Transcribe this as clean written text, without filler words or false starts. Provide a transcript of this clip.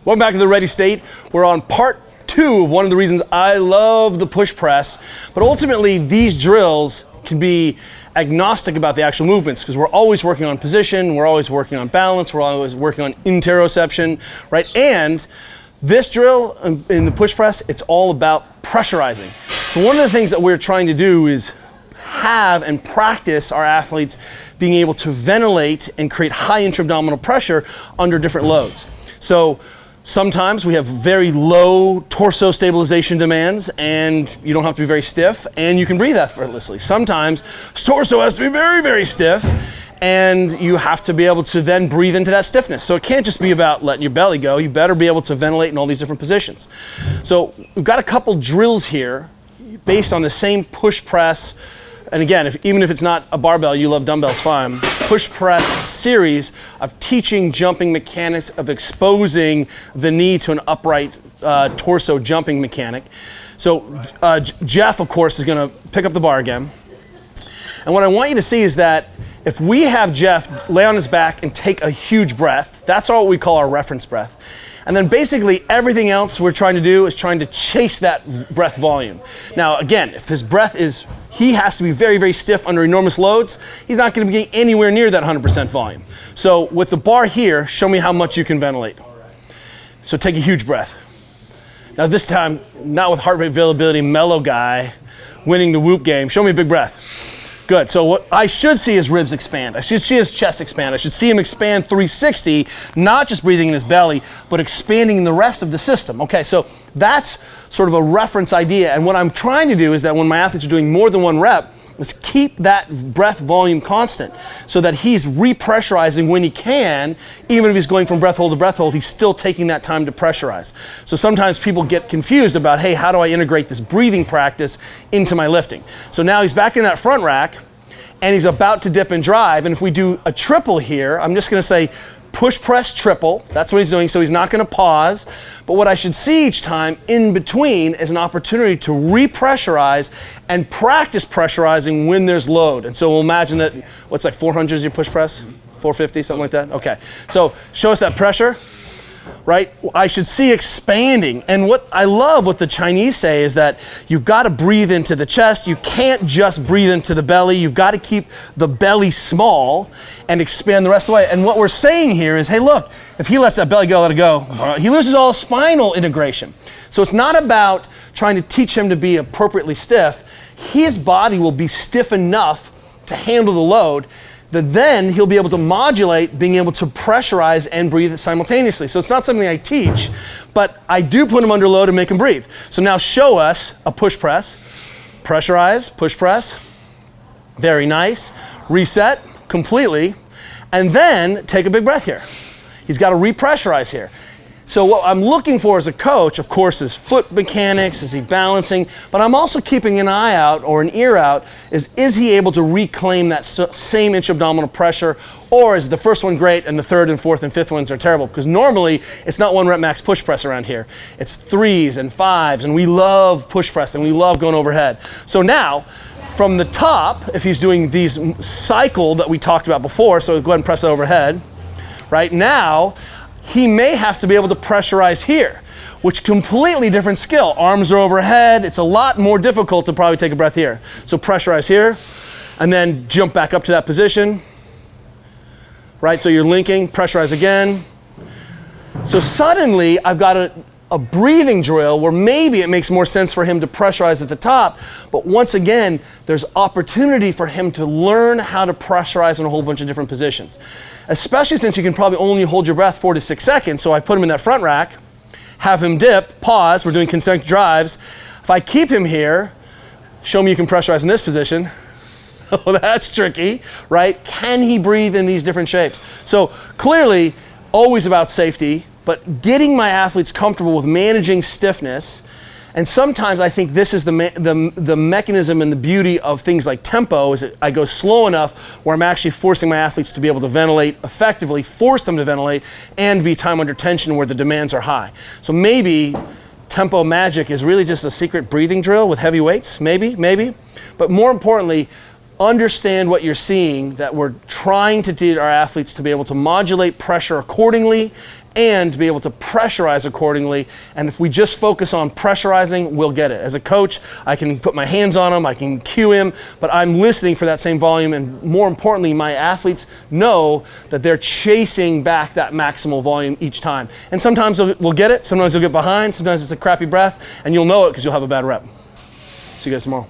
Welcome back to the Ready State. We're on part 2 of one of the reasons I love the push press, but ultimately these drills can be agnostic about the actual movements because we're always working on position, we're always working on balance, we're always working on interoception, right? And this drill in the push press, it's all about pressurizing. So one of the things that we're trying to do is have and practice our athletes being able to ventilate and create high intra-abdominal pressure under different loads. So sometimes we have very low torso stabilization demands and you don't have to be very stiff and you can breathe effortlessly. Sometimes torso has to be very, very stiff and you have to be able to then breathe into that stiffness. So it can't just be about letting your belly go. You better be able to ventilate in all these different positions. So we've got a couple drills here based on the same push press. And again, even if it's not a barbell, you love dumbbells, fine. Push press series of teaching jumping mechanics, of exposing the knee to an upright torso jumping mechanic. So Jeff, of course, is gonna pick up the bar again. And what I want you to see is that if we have Jeff lay on his back and take a huge breath, that's what we call our reference breath. And then basically everything else we're trying to do is trying to chase that breath volume. Now again, if his breath is, he has to be very, very stiff under enormous loads, he's not gonna be getting anywhere near that 100% volume. So with the bar here, show me how much you can ventilate. So take a huge breath. Now this time, not with heart rate availability, mellow guy, winning the whoop game, show me a big breath. Good, so what I should see his ribs expand. I should see his chest expand. I should see him expand 360, not just breathing in his belly, but expanding in the rest of the system. Okay, so that's sort of a reference idea. And what I'm trying to do is that when my athletes are doing more than one rep, is keep that breath volume constant so that he's repressurizing when he can, even if he's going from breath hold to breath hold, he's still taking that time to pressurize. So sometimes people get confused about, hey, how do I integrate this breathing practice into my lifting? So now he's back in that front rack and he's about to dip and drive. And if we do a triple here, I'm just gonna say push press triple, that's what he's doing, so he's not gonna pause. But what I should see each time in between is an opportunity to repressurize and practice pressurizing when there's load. And so we'll imagine that, what's like 400 is your push press? 450, something like that? Okay, so show us that pressure, right? I should see expanding. And what I love what the Chinese say is that you've got to breathe into the chest. You can't just breathe into the belly. You've got to keep the belly small and expand the rest of the way. And what we're saying here is, hey, look, if he lets that belly go, let it go, he loses all spinal integration. So it's not about trying to teach him to be appropriately stiff. His body will be stiff enough to handle the load that then he'll be able to modulate, being able to pressurize and breathe simultaneously. So it's not something I teach, but I do put him under load and make him breathe. So now show us a push press, pressurize, push press, very nice, reset completely, and then take a big breath here. He's got to repressurize here. So what I'm looking for as a coach, of course, is foot mechanics, is he balancing, but I'm also keeping an eye out or an ear out, is he able to reclaim that same intra-abdominal pressure, or is the first one great and the third and fourth and fifth ones are terrible? Because normally it's not one rep max push press around here. It's 3s and 5s, and we love push press and we love going overhead. So now, from the top, if he's doing these cycle that we talked about before, so go ahead and press it overhead, right now, he may have to be able to pressurize here, which completely different skill. Arms are overhead. It's a lot more difficult to probably take a breath here. So pressurize here, and then jump back up to that position, right? So you're linking, pressurize again. So suddenly I've got a breathing drill where maybe it makes more sense for him to pressurize at the top, but once again, there's opportunity for him to learn how to pressurize in a whole bunch of different positions. Especially since you can probably only hold your breath 4 to 6 seconds, so I put him in that front rack, have him dip, pause, we're doing concentric drives. If I keep him here, show me you can pressurize in this position. Oh, that's tricky, right? Can he breathe in these different shapes? So clearly, always about safety, but getting my athletes comfortable with managing stiffness. And sometimes I think this is the mechanism and the beauty of things like tempo, is that I go slow enough where I'm actually forcing my athletes to be able to ventilate effectively, force them to ventilate, and be time under tension where the demands are high. So maybe tempo magic is really just a secret breathing drill with heavy weights, maybe. But more importantly, understand what you're seeing, that we're trying to teach our athletes to be able to modulate pressure accordingly and be able to pressurize accordingly. And if we just focus on pressurizing, we'll get it. As a coach, I can put my hands on him, I can cue him, but I'm listening for that same volume, and more importantly, my athletes know that they're chasing back that maximal volume each time. And sometimes we'll get it, sometimes you'll get behind, sometimes it's a crappy breath, and you'll know it because you'll have a bad rep. See you guys tomorrow.